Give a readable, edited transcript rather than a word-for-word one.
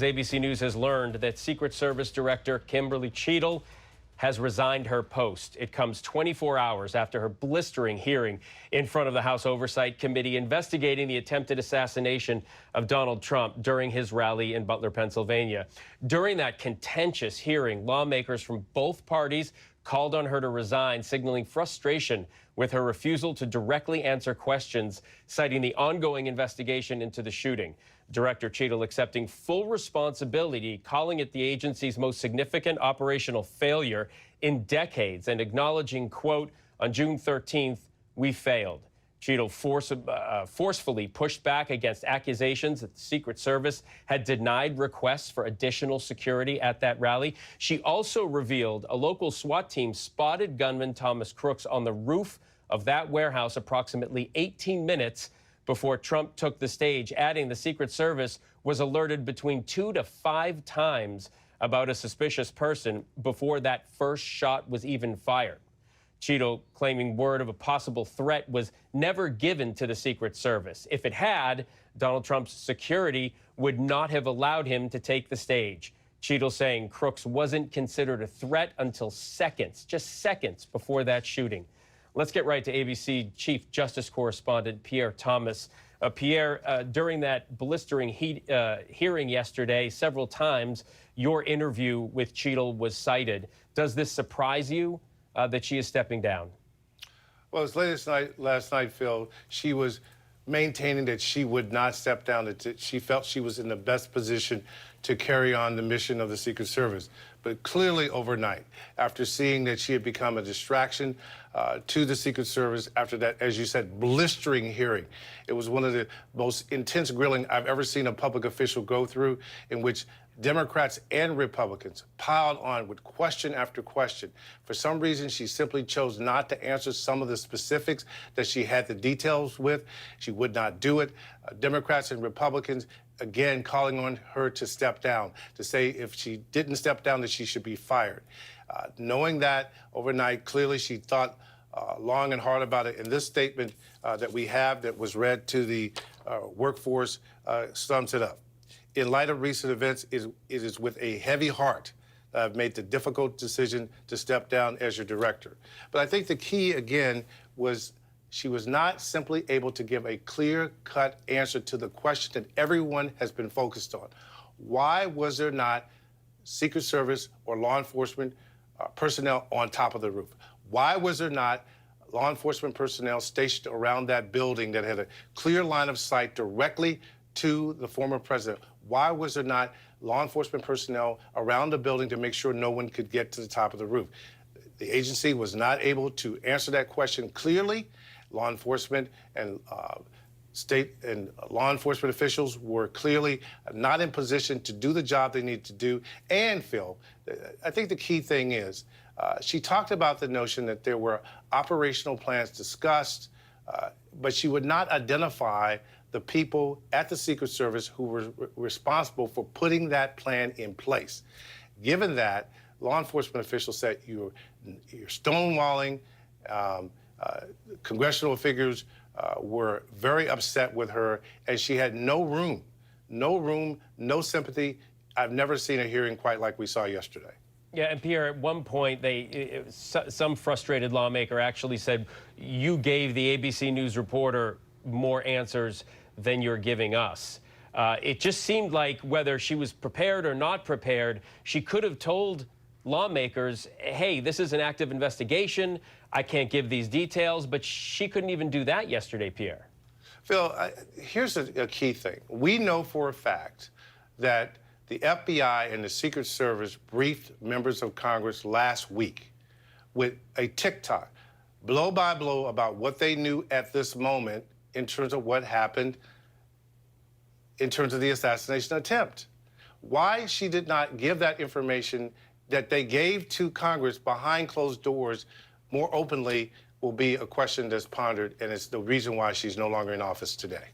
ABC News has learned that Secret Service Director Kimberly Cheatle has resigned her post. It comes 24 hours after her blistering hearing in front of the House Oversight Committee investigating the attempted assassination of Donald Trump during his rally in Butler, Pennsylvania. During that contentious hearing, lawmakers from both parties called on her to resign, signaling frustration with her refusal to directly answer questions, citing the ongoing investigation into the shooting. Director Cheatle accepting full responsibility, calling it the agency's most significant operational failure in decades, and acknowledging, quote, on June 13th, we failed. Cheatle forcefully pushed back against accusations that the Secret Service had denied requests for additional security at that rally. She also revealed a local SWAT team spotted gunman Thomas Crooks on the roof of that warehouse approximately 18 minutes before Trump took the stage, adding the Secret Service was alerted between 2 to 5 times about a suspicious person before that first shot was even fired. Cheatle claiming word of a possible threat was never given to the Secret Service. If it had, Donald Trump's security would not have allowed him to take the stage. Cheatle saying Crooks wasn't considered a threat until seconds, just seconds before that shooting. Let's get right to ABC Chief Justice Correspondent Pierre Thomas. Pierre, during that blistering hearing yesterday, several times your interview with Cheatle was cited. Does this surprise you that she is stepping down? Well, as late as last night, Phil, she was maintaining that she would not step down, that she felt she was in the best position to carry on the mission of the Secret Service. But clearly overnight, after seeing that she had become a distraction to the Secret Service after that, as you said, blistering hearing, it was one of the most intense grilling I've ever seen a public official go through, in which Democrats and Republicans piled on with question after question. For some reason, she simply chose not to answer some of the specifics that she had the details with. She would not do it. Democrats and Republicans, again, calling on her to step down, to say if she didn't step down, that she should be fired. Knowing that overnight, clearly she thought long and hard about it. And this statement that we have that was read to the workforce sums it up. In light of recent events, it is with a heavy heart that I've made the difficult decision to step down as your director. But I think the key, again, was she was not simply able to give a clear-cut answer to the question that everyone has been focused on. Why was there not Secret Service or law enforcement personnel on top of the roof? Why was there not law enforcement personnel stationed around that building that had a clear line of sight directly to the former president? Why was there not law enforcement personnel around the building to make sure no one could get to the top of the roof? The agency was not able to answer that question clearly. Law enforcement and state and law enforcement officials were clearly not in position to do the job they need to do. And, Phil, I think the key thing is she talked about the notion that there were operational plans discussed, but she would not identify the people at the Secret Service who were responsible for putting that plan in place. Given that, law enforcement officials said you're stonewalling. Congressional figures were very upset with her, and she had no room, no sympathy. I've never seen a hearing quite like we saw yesterday. Yeah, and Pierre, at one point, some frustrated lawmaker actually said, you gave the ABC News reporter more answers than you're giving us. It just seemed like whether she was prepared or not prepared, she could have told lawmakers, hey, this is an active investigation. I can't give these details, but she couldn't even do that yesterday, Pierre. Phil, here's a key thing. We know for a fact that the FBI and the Secret Service briefed members of Congress last week with a tick-tock, blow by blow, about what they knew at this moment in terms of what happened in terms of the assassination attempt. Why she did not give that information that they gave to Congress behind closed doors more openly will be a question that's pondered, and it's the reason why she's no longer in office today.